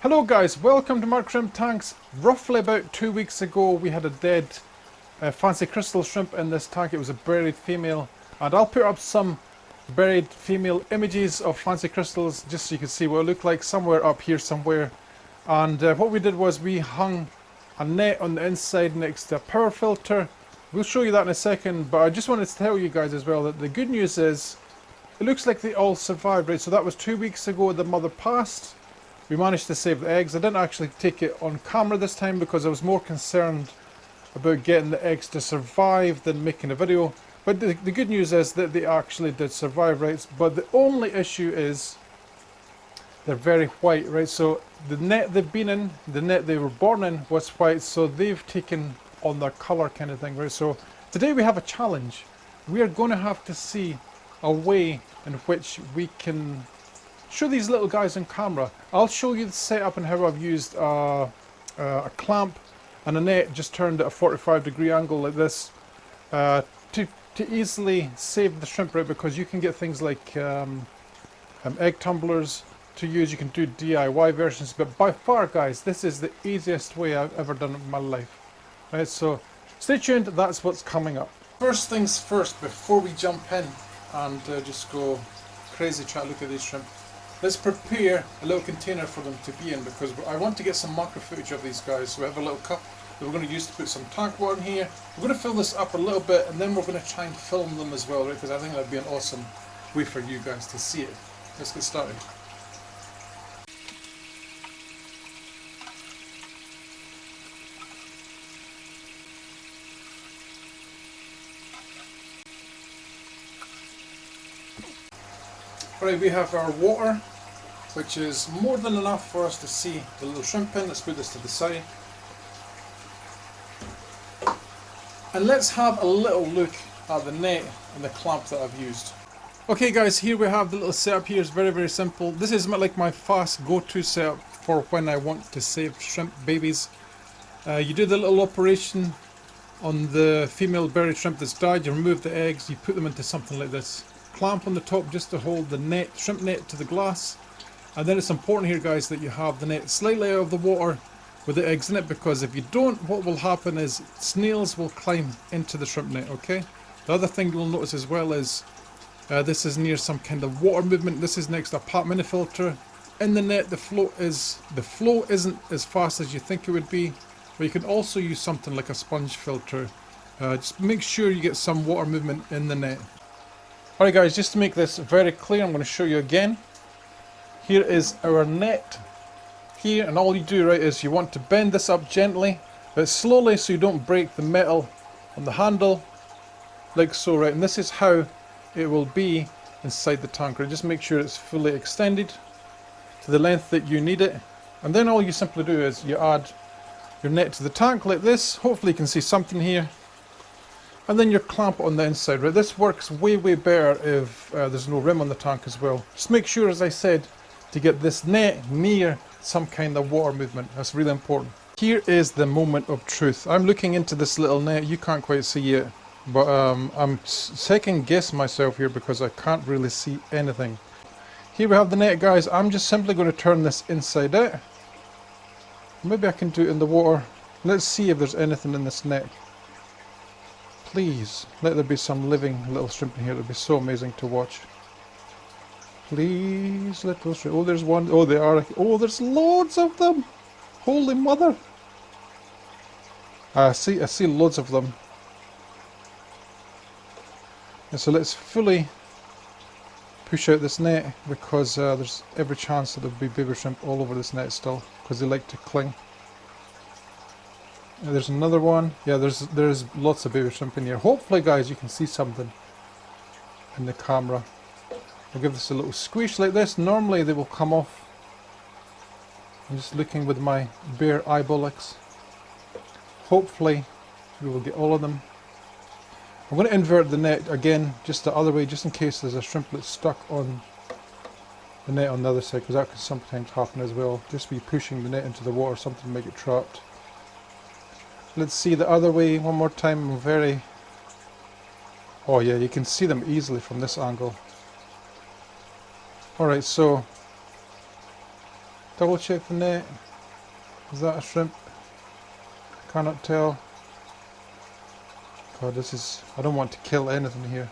Hello guys, welcome to Mark Shrimp Tanks. Roughly about 2 weeks ago we had a dead fancy crystal shrimp in this tank. It was a buried female, and I'll put up some buried female images of fancy crystals just so you can see what it looked like somewhere up here somewhere. And what we did was we hung a net on the inside next to a power filter. We'll show you that in a second, but I just wanted to tell you guys as well that the good news is it looks like they all survived, right? So that was 2 weeks ago the mother passed. We managed to save the eggs. I didn't actually take it on camera this time because I was more concerned about getting the eggs to survive than making a video. But the good news is that they actually did survive, right? But the only issue is they're very white, right? So the net they've been in, the net they were born in was white, so they've taken on their colour kind of thing, right? So today we have a challenge. We are going to have to see a way in which we can show these little guys on camera. I'll show you the setup and how I've used a clamp and a net just turned at a 45-degree angle like this to easily save the shrimp, right? Because you can get things like egg tumblers to use. You can do DIY versions, but by far, guys, this is the easiest way I've ever done it in my life. Right, so stay tuned. That's what's coming up. First things first, before we jump in and just go crazy trying to look at these shrimp, let's prepare a little container for them to be in, because I want to get some macro footage of these guys. So we have a little cup that we're going to use to put some tank water in here. We're going to fill this up a little bit and then we're going to try and film them as well, right? Because I think that'd be an awesome way for you guys to see it. Let's get started. Right, we have our water, which is more than enough for us to see the little shrimp in. Let's put this to the side. And let's have a little look at the net and the clamp that I've used. Okay guys, here we have the little setup here. It's very, very simple. This is like my fast go-to setup for when I want to save shrimp babies. You do the little operation on the female buried shrimp that's died. You remove the eggs, you put them into something like this. Clamp on the top just to hold the net, shrimp net, to the glass. And then it's important here, guys, that you have the net slightly out of the water with the eggs in it, because if you don't, what will happen is snails will climb into the shrimp net, okay? The other thing you'll notice as well is this is near some kind of water movement. This is next to a PAT mini filter. In the net, the flow isn't as fast as you think it would be, but you can also use something like a sponge filter. Just make sure you get some water movement in the net. Alright guys, just to make this very clear, I'm going to show you again. Here is our net here, and all you do, right, is you want to bend this up gently but slowly so you don't break the metal on the handle, like so, right? And this is how it will be inside the tank, right? Just make sure it's fully extended to the length that you need it, and then all you simply do is you add your net to the tank like this. Hopefully you can see something here. And then your clamp on the inside, right? This works way, way better if there's no rim on the tank as well. Just make sure, as I said, to get this net near some kind of water movement. That's really important. Here is the moment of truth. I'm looking into this little net. You can't quite see it, but I'm second guessing myself here because I can't really see anything. Here we have the net, guys. I'm just simply going to turn this inside out. Maybe I can do it in the water. Let's see if there's anything in this net. Please, let there be some living little shrimp in here. It would be so amazing to watch. Please, little shrimp. Oh, there's one. Oh, they are. Oh, there's loads of them. Holy mother. I see loads of them. And so let's fully push out this net, because there's every chance that there'll be baby shrimp all over this net still, because they like to cling. There's another one. Yeah, there's lots of baby shrimp in here. Hopefully, guys, you can see something in the camera. I'll give this a little squish like this. Normally they will come off. I'm just looking with my bare eyeballocks. Hopefully we will get all of them. I'm going to invert the net again, just the other way, just in case there's a shrimplet stuck on the net on the other side, because that could sometimes happen as well. Just be pushing the net into the water, something might get trapped. Let's see the other way one more time. Oh yeah, you can see them easily from this angle. Alright, so Double check the net. Is that a shrimp? Cannot tell. God, this is... I don't want to kill anything here.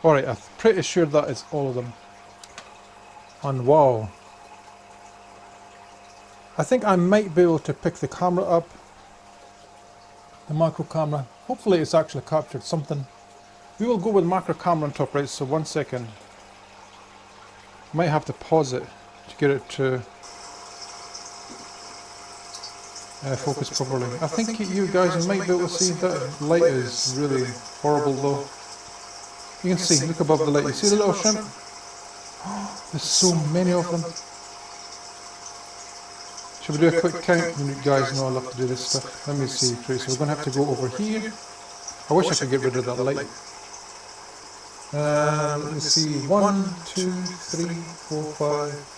Alright, I'm pretty sure that is all of them. And wow. I think I might be able to pick the camera up. The macro camera. Hopefully it's actually captured something. We will go with macro camera on top, right? So 1 second. Might have to pause it to get it to focus properly. I think you guys might be able to see that light is really horrible though. You can see, look above the light. You see the little shrimp? There's so many of them. Should we do a quick count? You guys know I love to do this stuff. Let me see. So we're going to have to go over here. I wish I could get rid of that light. Let me see. 1, 2, 3, 4, 5,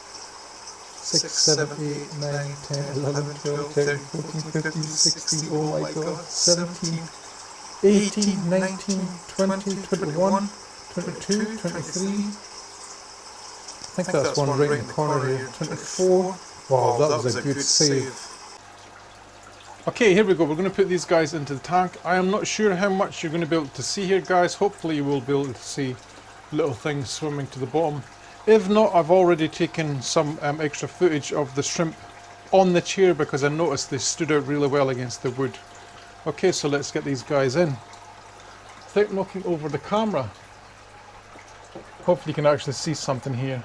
6, 7, 8, 9, 10, 11, 12, 13, 14, 15, 16, oh my god, 17, 18, 19, 20, 21, 22, 23. I think that's one right in the corner here. 24. Wow, that was a good save. Okay, here we go. We're going to put these guys into the tank. I am not sure how much you're going to be able to see here, guys. Hopefully you will be able to see little things swimming to the bottom. If not, I've already taken some extra footage of the shrimp on the chair because I noticed they stood out really well against the wood. Okay, so let's get these guys in. Without knocking over the camera. Hopefully you can actually see something here.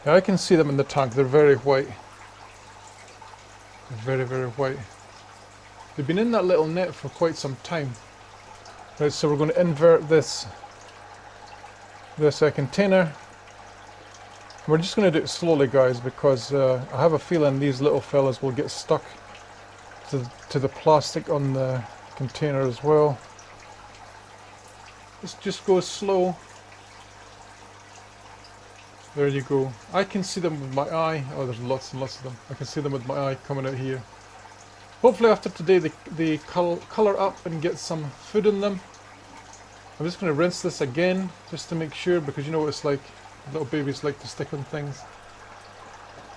Yeah, I can see them in the tank. They're very white. They're very, very white. They've been in that little net for quite some time. Right, so we're going to invert this container. We're just going to do it slowly, guys, because I have a feeling these little fellas will get stuck to the plastic on the container as well. Let's just go slow. There you go. I can see them with my eye. Oh, there's lots and lots of them. I can see them with my eye coming out here. Hopefully after today they colour up and get some food in them. I'm just going to rinse this again just to make sure, because you know what it's like. Little babies like to stick on things.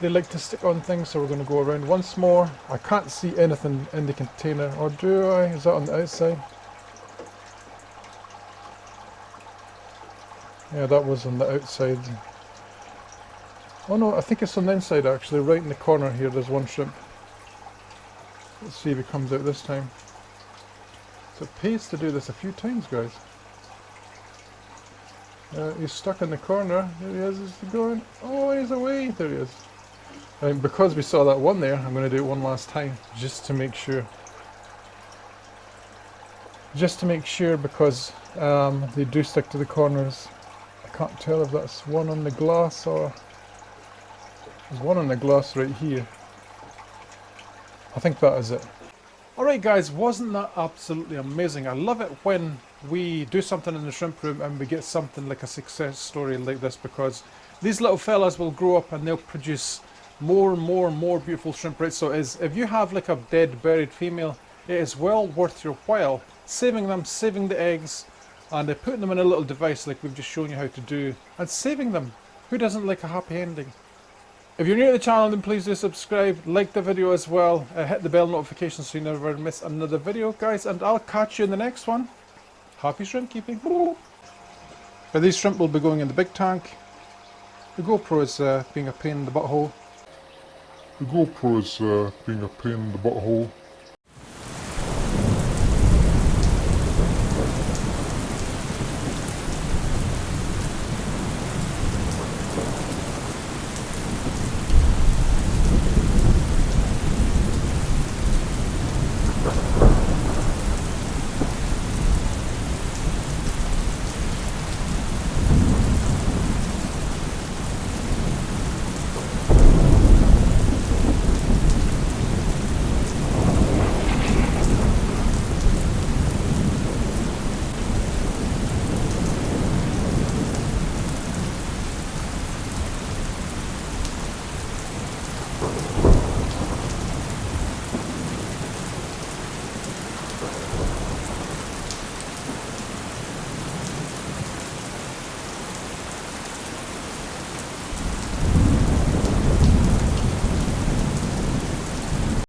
They like to stick on things, so we're going to go around once more. I can't see anything in the container, or do I? Is that on the outside? Yeah, that was on the outside. Oh no, I think it's on the inside actually, right in the corner here there's one shrimp. Let's see if he comes out this time. So it pays to do this a few times, guys. He's stuck in the corner. There he is he going? Oh, he's away. There he is. And because we saw that one there, I'm going to do it one last time, just to make sure. Just to make sure, because they do stick to the corners. I can't tell if that's one on the glass or... There's one on the glass right here. I think that is it. Alright guys, wasn't that absolutely amazing? I love it when we do something in the shrimp room and we get something like a success story like this, because these little fellas will grow up and they'll produce more and more and more beautiful shrimp, right? So if you have like a dead buried female, it is well worth your while saving them, saving the eggs, and putting them in a little device like we've just shown you how to do, and saving them. Who doesn't like a happy ending? If you're new to the channel, then please do subscribe, like the video as well, hit the bell notification so you never miss another video, guys, and I'll catch you in the next one. Happy shrimp keeping. Now these shrimp will be going in the big tank. The GoPro is being a pain in the butthole.